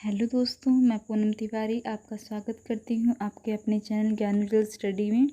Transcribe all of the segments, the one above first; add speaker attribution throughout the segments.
Speaker 1: Hello दोस्तों, मैं पूनम तिवारी आपका स्वागत करती हूं आपके अपने चैनल ज्ञान रिजल्ट स्टडी में।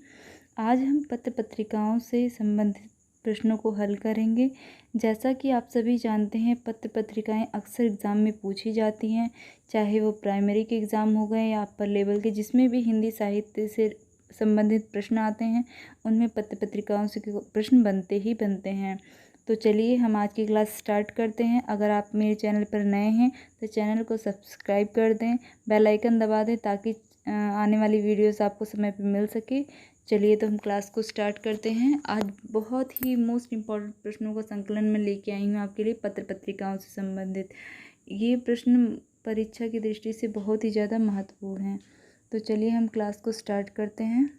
Speaker 1: आज हम पत्र पत्रिकाओं से संबंधित प्रश्नों को हल करेंगे। जैसा कि आप सभी जानते हैं, पत्र पत्रिकाएं अक्सर एग्ज़ाम में पूछी जाती हैं, चाहे वो प्राइमरी के एग्ज़ाम हो गए या अपर लेवल के, जिसमें भी हिंदी साहित्य से संबंधित प्रश्न आते हैं उनमें पत्र पत्रिकाओं से प्रश्न बनते ही बनते हैं। तो चलिए हम आज की क्लास स्टार्ट करते हैं। अगर आप मेरे चैनल पर नए हैं तो चैनल को सब्सक्राइब कर दें, बेल आइकन दबा दें ताकि आने वाली वीडियोस आपको समय पर मिल सके। चलिए तो हम क्लास को स्टार्ट करते हैं। आज बहुत ही मोस्ट इम्पॉर्टेंट प्रश्नों का संकलन में लेके आई हूँ आपके लिए पत्र पत्रिकाओं से संबंधित। ये प्रश्न परीक्षा की दृष्टि से बहुत ही ज़्यादा महत्वपूर्ण हैं। तो चलिए हम क्लास को स्टार्ट करते हैं।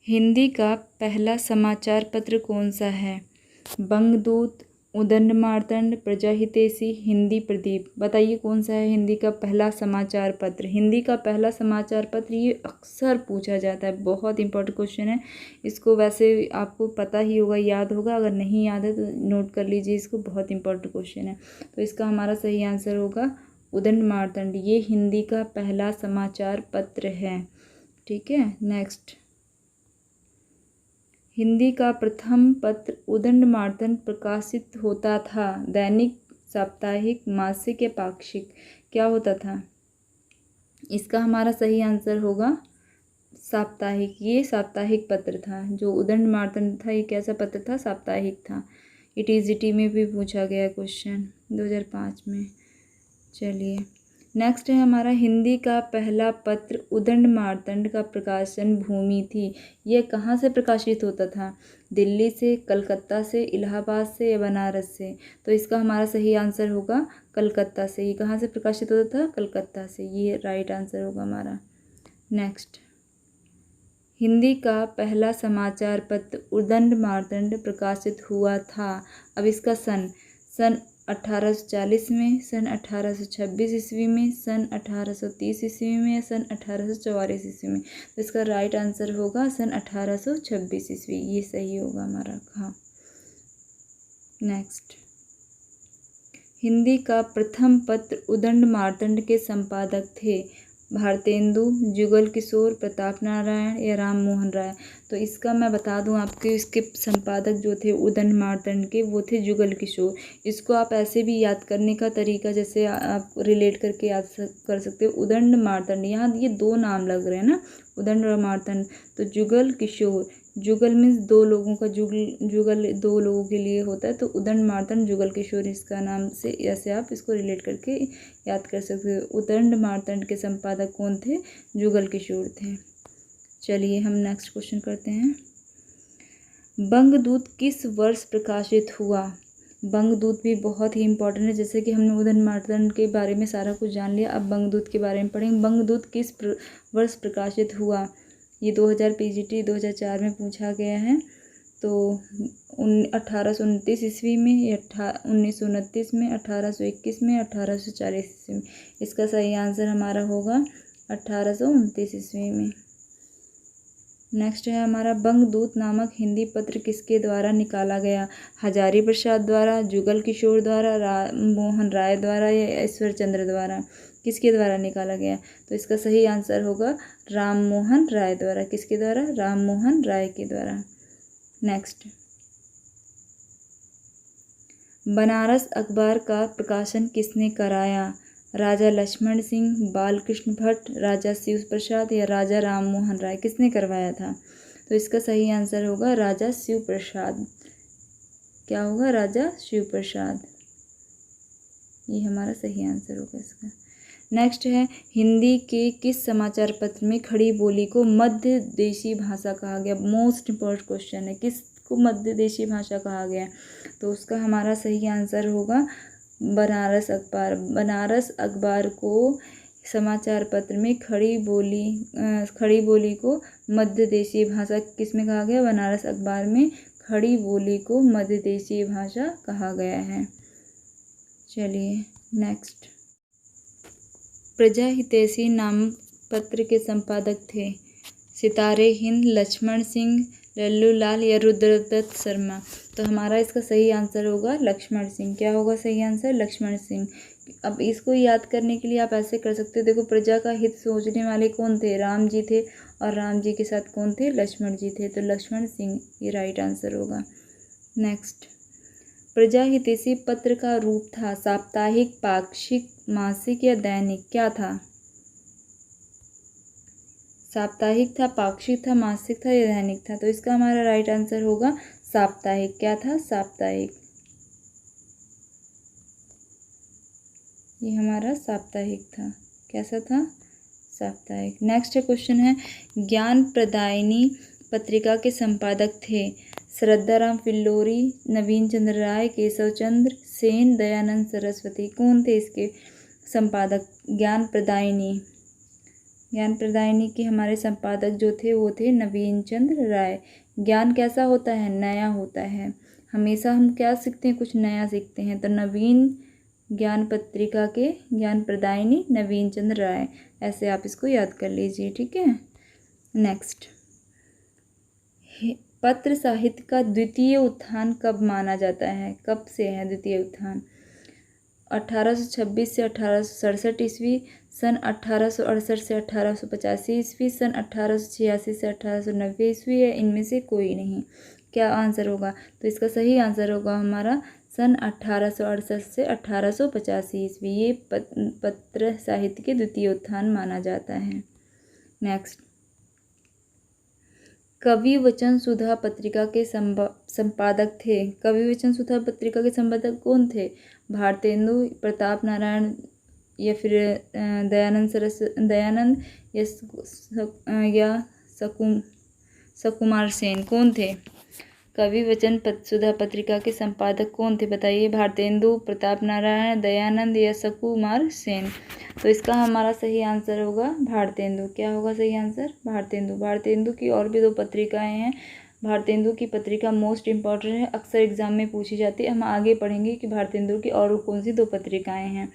Speaker 1: हिंदी का पहला समाचार पत्र कौन सा है? बंगदूत, उदंड मार्तंड, प्रजाहितैषी, हिंदी प्रदीप। बताइए कौन सा है हिंदी का पहला समाचार पत्र? हिंदी का पहला समाचार पत्र, ये अक्सर पूछा जाता है, बहुत इंपॉर्टेंट क्वेश्चन है। इसको वैसे आपको पता ही होगा, याद होगा, अगर नहीं याद है तो नोट कर लीजिए इसको, बहुत इंपॉर्टेंट क्वेश्चन है। तो इसका हमारा सही आंसर होगा उदंड मार्तंड। ये हिंदी का पहला समाचार पत्र है। ठीक है, नेक्स्ट। हिंदी का प्रथम पत्र उदंड मार्तंड प्रकाशित होता था। दैनिक, साप्ताहिक, मासिक या पाक्षिक, क्या होता था? इसका हमारा सही आंसर होगा साप्ताहिक। ये साप्ताहिक पत्र था जो उदंड मार्तंड था। ये कैसा पत्र था? साप्ताहिक था। ईटीजीटी में भी पूछा गया क्वेश्चन 2005 में। चलिए नेक्स्ट है हमारा, हिंदी का पहला पत्र उदंड मार्तंड का प्रकाशन भूमि थी। यह कहाँ से प्रकाशित होता था? दिल्ली से, कलकत्ता से, इलाहाबाद से या बनारस से? तो इसका हमारा सही आंसर होगा कलकत्ता से। ये कहाँ से प्रकाशित होता था? कलकत्ता से। ये राइट आंसर होगा हमारा। नेक्स्ट, हिंदी का पहला समाचार पत्र उदंड मार्तंड प्रकाशित हुआ था। अब इसका सन 1840 में, सन 1826 ईस्वी में, सन 1830 ईस्वी में या सन 1844 ईस्वी में? तो इसका राइट आंसर होगा सन 1826 ईस्वी। ये सही होगा हमारा। हाँ, नेक्स्ट। हिंदी का प्रथम पत्र उदंड मार्तंड के संपादक थे। भारतेंदु, जुगल किशोर, प्रताप नारायण या राम मोहन राय? तो इसका मैं बता दूं आपके, इसके संपादक जो थे उदंड मार्तंड के, वो थे जुगल किशोर। इसको आप ऐसे भी याद करने का तरीका, जैसे आप रिलेट करके याद कर सकते हो। उदंड मार्तंड, यहाँ ये दो नाम लग रहे हैं ना, उदंड और मार्तंड। तो जुगल किशोर, जुगल मीन्स दो लोगों का, जुगल दो लोगों के लिए होता है। तो उदंड मार्तंड जुगल किशोर, इसका नाम से ऐसे आप इसको रिलेट करके याद कर सकते हो। उदंड मार्तंड के संपादक कौन थे? जुगल किशोर थे। चलिए हम नेक्स्ट क्वेश्चन करते हैं। बंगदूत किस वर्ष प्रकाशित हुआ? बंगदूत भी बहुत ही इंपॉर्टेंट है। जैसे कि हमने उदंड मार्तंड के बारे में सारा कुछ जान लिया, अब बंगदूत के बारे में पढ़ेंगे। बंगदूत किस वर्ष प्रकाशित हुआ? ये 2000 पीजीटी 2004 में पूछा गया है। तो 1829 ईस्वी में या 1929 में, 1821 में, 1840 ईस्वी में? इसका सही आंसर हमारा होगा 1829 ईस्वी में। नेक्स्ट है हमारा, बंगदूत नामक हिंदी पत्र किसके द्वारा निकाला गया? हजारी प्रसाद द्वारा, जुगल किशोर द्वारा, राम मोहन राय द्वारा या ईश्वर चंद्र द्वारा? किसके द्वारा निकाला गया? तो इसका सही आंसर होगा राम मोहन राय द्वारा। किसके द्वारा? राम मोहन राय के द्वारा। नेक्स्ट, बनारस अखबार का प्रकाशन किसने कराया? राजा लक्ष्मण सिंह, बालकृष्ण भट्ट, राजा शिव प्रसाद या राजा राम मोहन राय? किसने करवाया था? तो इसका सही आंसर होगा राजा शिव प्रसाद। क्या होगा? राजा शिव प्रसाद। ये हमारा सही आंसर होगा इसका। नेक्स्ट है, हिंदी के किस समाचार पत्र में खड़ी बोली को मध्य देशी भाषा कहा गया? मोस्ट इम्पोर्टेंट क्वेश्चन है, किसको मध्य देशी भाषा कहा गया? तो उसका हमारा सही आंसर होगा बनारस अखबार। बनारस अखबार को समाचार पत्र में खड़ी बोली को मध्य देशीय भाषा किस में कहा गया? बनारस अखबार में खड़ी बोली को मध्य देशीय भाषा कहा गया है। चलिए नेक्स्ट, प्रजाहितैषी नामक पत्र के संपादक थे। सितारे हिंद, लक्ष्मण सिंह, लल्लू लाल या रुद्रदत्त शर्मा। तो हमारा इसका सही आंसर होगा लक्ष्मण सिंह। क्या होगा सही आंसर? लक्ष्मण सिंह। अब इसको याद करने के लिए आप ऐसे कर सकते हो, देखो प्रजा का हित सोचने वाले कौन थे? राम जी थे, और राम जी के साथ कौन थे? लक्ष्मण जी थे। तो लक्ष्मण सिंह ये राइट आंसर होगा। नेक्स्ट, प्रजा हितैषी पत्र का रूप था साप्ताहिक, पाक्षिक, मासिक या दैनिक? क्या था? साप्ताहिक था, पाक्षिक था, मासिक था या दैनिक था? तो इसका हमारा राइट आंसर होगा साप्ताहिक। क्या था? साप्ताहिक। ये हमारा साप्ताहिक था। कैसा था? साप्ताहिक। नेक्स्ट क्वेश्चन है, ज्ञान प्रदायिनी पत्रिका के संपादक थे श्रद्धाराम फिल्लोरी, नवीन चंद्र राय, केशव चंद्र सेन, दयानंद सरस्वती। कौन थे इसके संपादक? ज्ञान प्रदायिनी के हमारे संपादक जो थे वो थे नवीन चंद्र राय। ज्ञान कैसा होता है? नया होता है। हमेशा हम क्या सीखते हैं? कुछ नया सीखते हैं। तो नवीन ज्ञान पत्रिका के ज्ञान प्रदायिनी नवीन चंद्र राय, ऐसे आप इसको याद कर लीजिए। ठीक है। नेक्स्ट, पत्र साहित्य का द्वितीय उत्थान कब माना जाता है? कब से है द्वितीय उत्थान? 1826 से 1867 ईस्वी, सन 1868 से 1885 ईस्वी, सन 1886 से 1890 ईस्वी, या इनमें से कोई नहीं? क्या आंसर होगा? तो इसका सही आंसर होगा हमारा सन 1868 से 1885 ईस्वी। ये पत्र साहित्य के द्वितीय उत्थान माना जाता है। नेक्स्ट, कवि वचन सुधा पत्रिका के संपादक थे। कवि वचन सुधा पत्रिका के संपादक कौन थे? भारतेंदु, प्रताप नारायण, या फिर दयानंद या सकुमार सेन। कौन थे? कवि वचन सुधा पत्रिका के संपादक कौन थे? बताइए। भारतेंदु, प्रताप नारायण, दयानंद या सकुमार सेन। तो इसका हमारा सही आंसर होगा भारतेंदु। क्या होगा सही आंसर? भारतेंदु। भारतेंदु की और भी 2 पत्रिकाएं हैं। भारतेंदु की पत्रिका मोस्ट इम्पॉर्टेंट है, अक्सर एग्जाम में पूछी जाती है। हम आगे पढ़ेंगे कि भारतेंदु की और कौन सी 2 पत्रिकाएं हैं।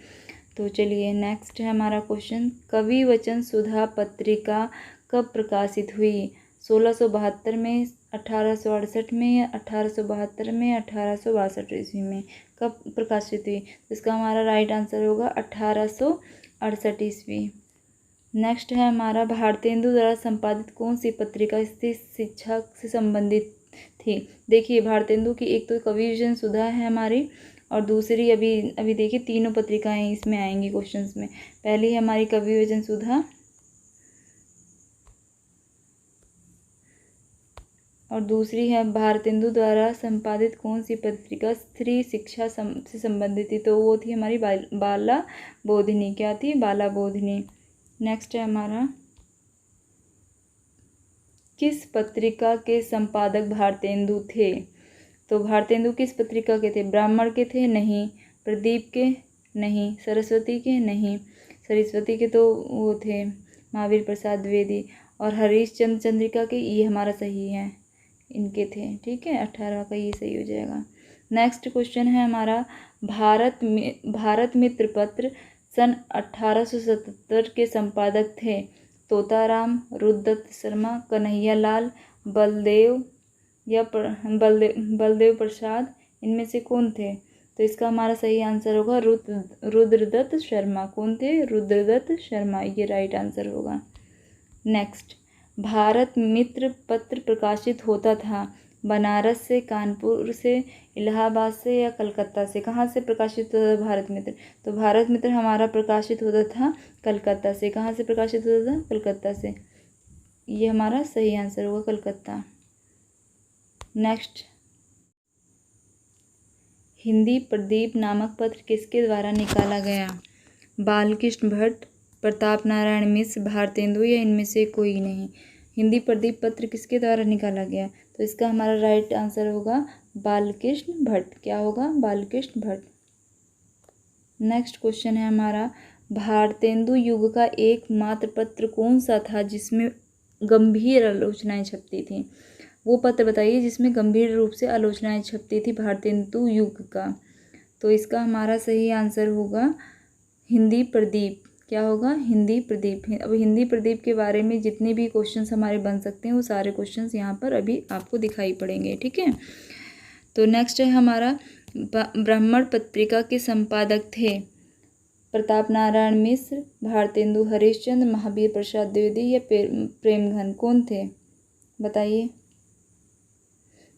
Speaker 1: तो चलिए नेक्स्ट है हमारा क्वेश्चन, कवि वचन सुधा पत्रिका कब प्रकाशित हुई? 1672 में, 1868 में, या 1872 में, 1862 ईस्वी में? कब प्रकाशित हुई? इसका हमारा राइट आंसर होगा 1868 ईस्वी। नेक्स्ट है हमारा, भारतेंदु द्वारा संपादित कौन सी पत्रिका स्त्री शिक्षा से संबंधित थी? देखिए, भारतेंदु की एक तो कवि वचन सुधा है हमारी, और दूसरी अभी देखिए तीनों पत्रिकाएं इसमें आएंगी क्वेश्चंस में। पहली है हमारी कवि वचन सुधा, और दूसरी है भारतेंदु द्वारा संपादित कौन सी पत्रिका स्त्री शिक्षा से संबंधित थी? तो वो थी हमारी बाला बोधिनी। क्या थी? बाला बोधिनी। नेक्स्ट है हमारा, किस पत्रिका के संपादक भारतेंदु थे? तो भारतेंदु किस पत्रिका के थे? ब्राह्मण के थे? नहीं। प्रदीप के? नहीं। सरस्वती के? नहीं। सरस्वती के तो वो थे महावीर प्रसाद द्विवेदी, और हरीशचंद्र चंद्रिका के? ये हमारा सही है, इनके थे। ठीक है, 18 का ये सही हो जाएगा। नेक्स्ट क्वेश्चन है हमारा, भारत मित्र पत्र सन 1877 के संपादक थे तोताराम, रुद्रदत्त शर्मा, कन्हैया लाल, बलदेव या बलदेव प्रसाद। इनमें से कौन थे? तो इसका हमारा सही आंसर होगा रुद्रदत्त शर्मा। कौन थे? रुद्रदत्त शर्मा, ये राइट आंसर होगा। नेक्स्ट, भारत मित्र पत्र प्रकाशित होता था बनारस से, कानपुर से, इलाहाबाद से, या कलकत्ता से? कहाँ से प्रकाशित होता था भारत मित्र? तो भारत मित्र हमारा प्रकाशित होता था कलकत्ता से। कहाँ से प्रकाशित होता था? कलकत्ता से। ये हमारा सही आंसर होगा, कलकत्ता। नेक्स्ट, हिंदी प्रदीप नामक पत्र किसके द्वारा निकाला गया? बालकृष्ण भट्ट, प्रताप नारायण मिश्र, भारतेंदु, या इनमें से कोई नहीं? हिंदी प्रदीप पत्र किसके द्वारा निकाला गया? तो इसका हमारा राइट आंसर होगा बालकृष्ण भट्ट। क्या होगा? बालकृष्ण भट्ट। नेक्स्ट क्वेश्चन है हमारा, भारतेंदु युग का एकमात्र पत्र कौन सा था जिसमें गंभीर आलोचनाएं छपती थी? वो पत्र बताइए जिसमें गंभीर रूप से आलोचनाएं छपती थी भारतेंदु युग का। तो इसका हमारा सही आंसर होगा हिंदी प्रदीप। क्या होगा, हिंदी प्रदीप। अब हिंदी प्रदीप के बारे में जितने भी क्वेश्चंस हमारे बन सकते हैं वो सारे क्वेश्चंस यहाँ पर अभी आपको दिखाई पड़ेंगे, ठीक है। तो नेक्स्ट है हमारा ब्राह्मण पत्रिका के संपादक थे प्रताप नारायण मिश्र, भारतेंदु हरिश्चंद्र, महावीर प्रसाद द्विवेदी या प्रेमघन, कौन थे बताइए।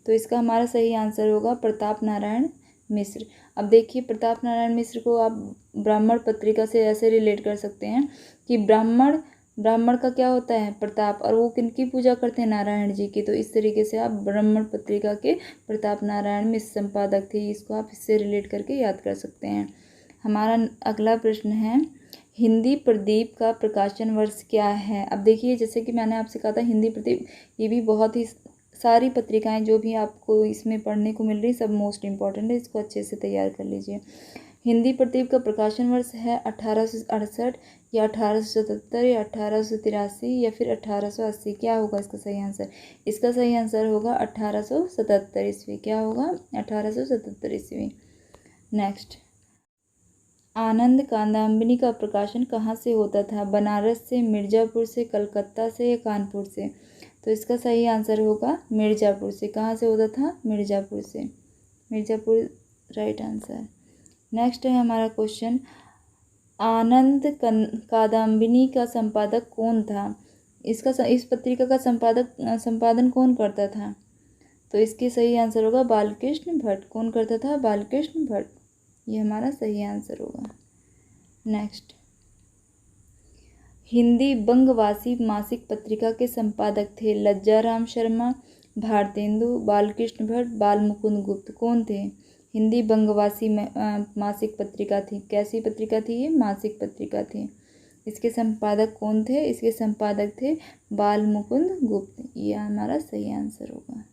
Speaker 1: तो इसका हमारा सही आंसर होगा प्रताप नारायण मिश्र। अब देखिए प्रताप नारायण मिश्र को आप ब्राह्मण पत्रिका से ऐसे रिलेट कर सकते हैं कि ब्राह्मण का क्या होता है, प्रताप, और वो किनकी पूजा करते हैं, नारायण जी की। तो इस तरीके से आप ब्राह्मण पत्रिका के प्रताप नारायण मिश्र संपादक थे, इसको आप इससे रिलेट करके याद कर सकते हैं। हमारा अगला प्रश्न है हिंदी प्रदीप का प्रकाशन वर्ष क्या है। अब देखिए जैसे कि मैंने आपसे कहा था हिंदी प्रदीप, ये भी बहुत ही सारी पत्रिकाएं जो भी आपको इसमें पढ़ने को मिल रही सब मोस्ट इम्पॉर्टेंट है, इसको अच्छे से तैयार कर लीजिए। हिंदी प्रदीप का प्रकाशन वर्ष है 1868 या 1877 या 1883 या फिर 1880, क्या होगा इसका सही आंसर। इसका सही आंसर होगा 1877 ईस्वी। क्या होगा, 1877 ईस्वी। नेक्स्ट, आनंद कादंबिनी का प्रकाशन कहाँ से होता था, बनारस से, मिर्ज़ापुर से, कलकत्ता से या कानपुर से। तो इसका सही आंसर होगा मिर्ज़ापुर से। कहाँ से होता था, मिर्ज़ापुर से, मिर्ज़ापुर राइट आंसर। नेक्स्ट है हमारा क्वेश्चन, आनंद कादंबिनी का संपादक कौन था। इस पत्रिका का संपादन कौन करता था। तो इसके सही आंसर होगा बालकृष्ण भट्ट। कौन करता था, बालकृष्ण भट्ट, ये हमारा सही आंसर होगा। नेक्स्ट, हिंदी बंगवासी मासिक पत्रिका के संपादक थे लज्जाराम शर्मा, भारतेंदु, बालकृष्ण भट्ट, बालमुकुंद गुप्त, कौन थे। हिंदी बंगवासी मासिक पत्रिका थी, कैसी पत्रिका थी ये, मासिक पत्रिका थी। इसके संपादक कौन थे, इसके संपादक थे बालमुकुंद गुप्त, ये हमारा सही आंसर होगा।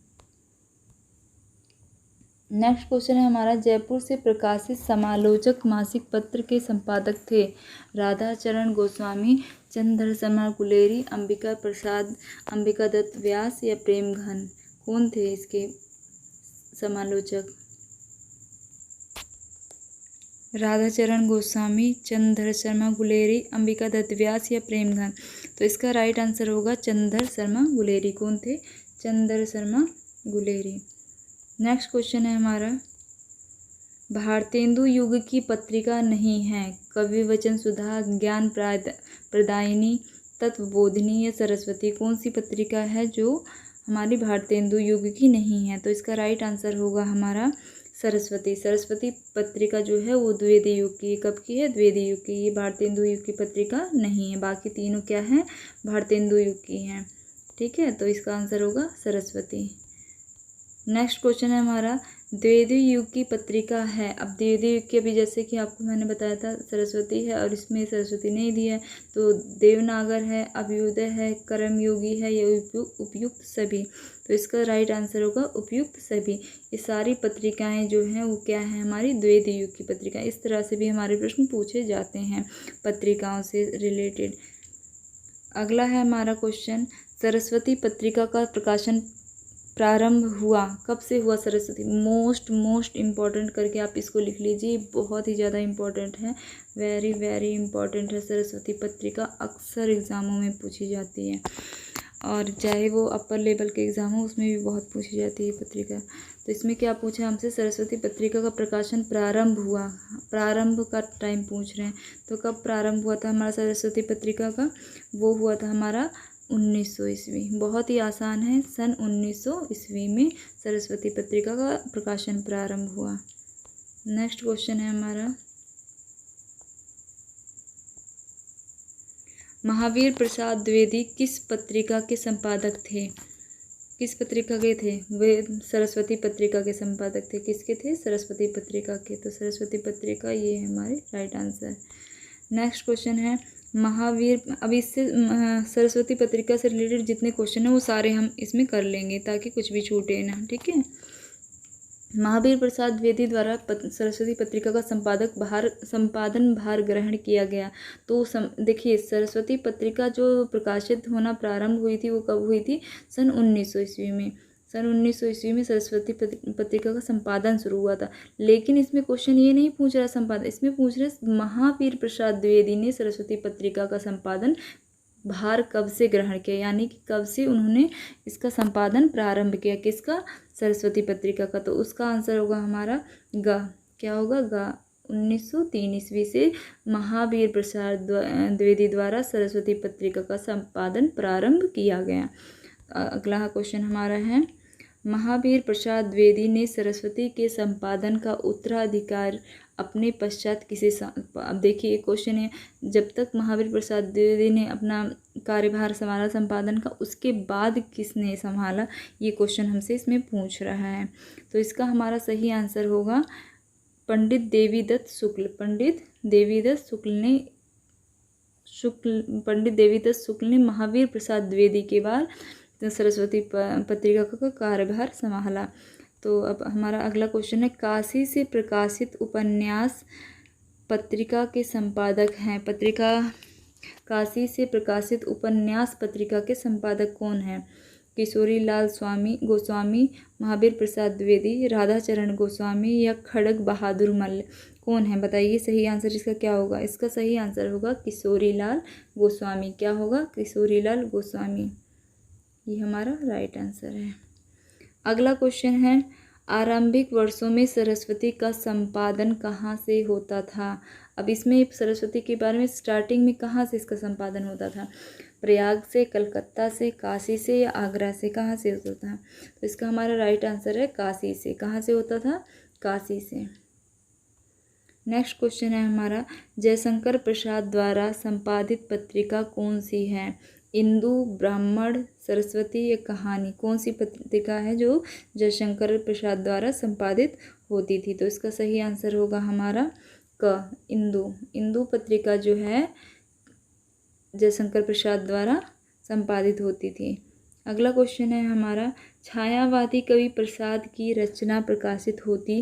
Speaker 1: नेक्स्ट क्वेश्चन है हमारा, जयपुर से प्रकाशित समालोचक मासिक पत्र के संपादक थे राधाचरण गोस्वामी, चंद्रधर शर्मा गुलेरी, अंबिका प्रसाद, अंबिका दत्त व्यास या प्रेमघन, कौन थे इसके समालोचक। राधाचरण गोस्वामी, चंद्रधर शर्मा गुलेरी, अंबिका दत्त व्यास या प्रेमघन। तो इसका राइट आंसर होगा चंद्रधर शर्मा गुलेरी। कौन थे, चंद्रधर शर्मा गुलेरी। नेक्स्ट क्वेश्चन है हमारा, भारतेंदु युग की पत्रिका नहीं है, कवि वचन सुधा, ज्ञान प्रदायिनी, तत्वबोधिनी या सरस्वती, कौन सी पत्रिका है जो हमारी भारतेंदु युग की नहीं है। तो इसका राइट आंसर होगा हमारा सरस्वती। सरस्वती पत्रिका जो है वो द्विवेदी युग की, कब की है, द्विवेदी युग की। ये भारतेंदु युग की पत्रिका नहीं है, बाकी तीनों क्या है, भारतेंदु युग की हैं, ठीक है। तो इसका आंसर होगा सरस्वती। नेक्स्ट क्वेश्चन है हमारा, द्विवेदी युग की पत्रिका है। अब द्विवेदी युग की अभी जैसे कि आपको मैंने बताया था सरस्वती है और इसमें सरस्वती नहीं दी है, तो देवनागर है, अभ्युदय है, कर्मयोगी है या उपयुक्त सभी। तो इसका राइट आंसर होगा उपयुक्त सभी। ये सारी पत्रिकाएं जो हैं वो क्या है, हमारी द्विवेदी युग की पत्रिका। इस तरह से भी हमारे प्रश्न पूछे जाते हैं पत्रिकाओं से रिलेटेड। अगला है हमारा क्वेश्चन, सरस्वती पत्रिका का प्रकाशन प्रारंभ हुआ, कब से हुआ सरस्वती। मोस्ट इम्पॉर्टेंट करके आप इसको लिख लीजिए, बहुत ही ज़्यादा इम्पॉर्टेंट है, वेरी वेरी इम्पॉर्टेंट है। सरस्वती पत्रिका अक्सर एग्ज़ामों में पूछी जाती है और चाहे वो अपर लेवल के एग्ज़ाम हो उसमें भी बहुत पूछी जाती है पत्रिका। तो इसमें क्या पूछा हमसे, सरस्वती पत्रिका का प्रकाशन प्रारंभ हुआ, प्रारंभ का टाइम पूछ रहे हैं। तो कब प्रारंभ हुआ था हमारा सरस्वती पत्रिका का, वो हुआ था हमारा 1900 ईस्वी। बहुत ही आसान है, सन 1900 ईस्वी में सरस्वती पत्रिका का प्रकाशन प्रारंभ हुआ। नेक्स्ट क्वेश्चन है हमारा, महावीर प्रसाद द्विवेदी किस पत्रिका के संपादक थे, किस पत्रिका के थे, वे सरस्वती पत्रिका के संपादक थे। किसके थे, सरस्वती पत्रिका के। तो सरस्वती पत्रिका ये है हमारे राइट आंसर। नेक्स्ट क्वेश्चन है, महावीर, अब इससे सरस्वती पत्रिका से रिलेटेड जितने क्वेश्चन हैं वो सारे हम इसमें कर लेंगे ताकि कुछ भी छूटे ना, ठीक है। महावीर प्रसाद द्विवेदी द्वारा सरस्वती पत्रिका का संपादन भार ग्रहण किया गया। तो देखिए सरस्वती पत्रिका जो प्रकाशित होना प्रारंभ हुई थी वो कब हुई थी, सन 1900 ईस्वी में। सन 1900 ईस्वी में सरस्वती पत्रिका का संपादन शुरू हुआ था। लेकिन इसमें क्वेश्चन ये नहीं पूछ रहा संपादन, इसमें पूछ रहे महावीर प्रसाद द्विवेदी ने सरस्वती पत्रिका का संपादन भार कब से ग्रहण किया, यानी कि कब से उन्होंने इसका संपादन प्रारंभ किया, किसका, सरस्वती पत्रिका का। तो उसका आंसर होगा हमारा ग, क्या होगा, ग 1903 ईस्वी से महावीर प्रसाद द्विवेदी द्वारा सरस्वती पत्रिका का संपादन प्रारंभ किया गया। अगला क्वेश्चन हमारा है, महावीर प्रसाद द्विवेदी ने सरस्वती के संपादन का उत्तराधिकार अपने पश्चात किसे अब देखिए एक क्वेश्चन है, जब तक महावीर प्रसाद द्विवेदी ने अपना कार्यभार संभाला संपादन का, उसके बाद किसने संभाला, ये क्वेश्चन हमसे इसमें पूछ रहा है। तो इसका हमारा सही आंसर होगा पंडित देवीदत्त शुक्ल। पंडित देवीदत्त शुक्ल ने महावीर प्रसाद द्विवेदी के बाद सरस्वती पत्रिका का कार्यभार संभाला। तो अब हमारा अगला क्वेश्चन है, काशी से प्रकाशित उपन्यास पत्रिका के संपादक हैं। काशी से प्रकाशित उपन्यास पत्रिका के संपादक कौन हैं? किशोरी लाल गोस्वामी, महावीर प्रसाद द्विवेदी, राधाचरण गोस्वामी या खड़ग बहादुर मल्ल, कौन है बताइए सही आंसर इसका क्या होगा? इसका सही आंसर होगा किशोरी लाल गोस्वामी। क्या होगा? किशोरी लाल गोस्वामी, ये हमारा राइट आंसर है। अगला क्वेश्चन है, आरंभिक वर्षों में सरस्वती का संपादन कहाँ से होता था? अब इसमें सरस्वती के बारे में स्टार्टिंग में कहाँ से इसका संपादन होता था? प्रयाग से, कलकत्ता से, काशी से या आगरा से, कहाँ से होता था? तो इसका हमारा राइट आंसर है काशी से। कहाँ से होता था? काशी से। नेक्स्ट क्वेश्चन है हमारा, जयशंकर प्रसाद द्वारा संपादित पत्रिका कौन सी है? इंदु, ब्राह्मण, सरस्वती या कहानी, कौन सी पत्रिका है जो जयशंकर प्रसाद द्वारा संपादित होती थी? तो इसका सही आंसर होगा हमारा क, इंदु। इंदु पत्रिका जो है जयशंकर प्रसाद द्वारा संपादित होती थी। अगला क्वेश्चन है हमारा, छायावादी कवि प्रसाद की रचना प्रकाशित होती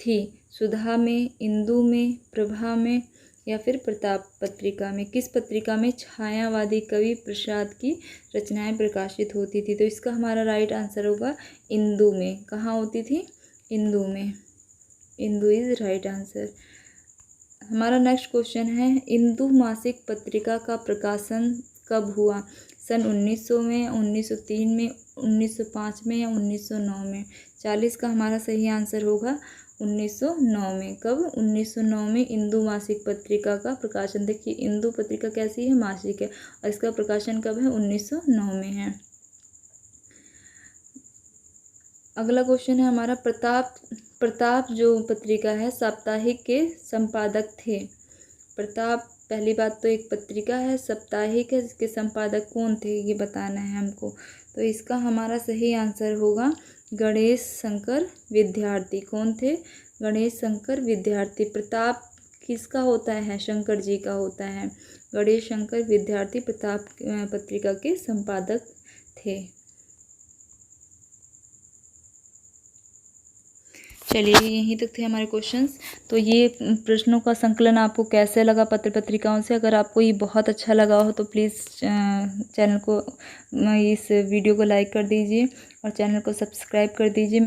Speaker 1: थी सुधा में, इंदु में, प्रभा में या फिर प्रताप पत्रिका में? किस पत्रिका में छायावादी कवि प्रसाद की रचनाएं प्रकाशित होती थी? तो इसका हमारा राइट आंसर होगा इंदु में। कहाँ होती थी? इंदु में। Indu is right answer. हमारा नेक्स्ट क्वेश्चन है, इंदु मासिक पत्रिका का प्रकाशन कब हुआ? सन 1900 में, 1903 में, 1905 में या 1909 में? 40 का हमारा सही आंसर होगा 1909 में। कब? 1909 में इंदु मासिक पत्रिका का प्रकाशन। देखिए इंदु पत्रिका कैसी है? मासिक है, और इसका प्रकाशन कब है? 1909 में है। अगला क्वेश्चन है हमारा, प्रताप जो पत्रिका है साप्ताहिक के संपादक थे। प्रताप, पहली बात तो एक पत्रिका है, साप्ताहिक है, इसके संपादक कौन थे ये बताना है हमको। तो इसका हमारा सही आंसर होगा गणेश शंकर विद्यार्थी। कौन थे? गणेश शंकर विद्यार्थी। प्रताप किसका होता है? शंकर जी का होता है। गणेश शंकर विद्यार्थी प्रताप पत्रिका के संपादक थे। चलिए यहीं तक थे हमारे क्वेश्चंस। तो ये प्रश्नों का संकलन आपको कैसे लगा पत्र पत्रिकाओं से? अगर आपको ये बहुत अच्छा लगा हो तो प्लीज़ चैनल को, इस वीडियो को लाइक कर दीजिए और चैनल को सब्सक्राइब कर दीजिए।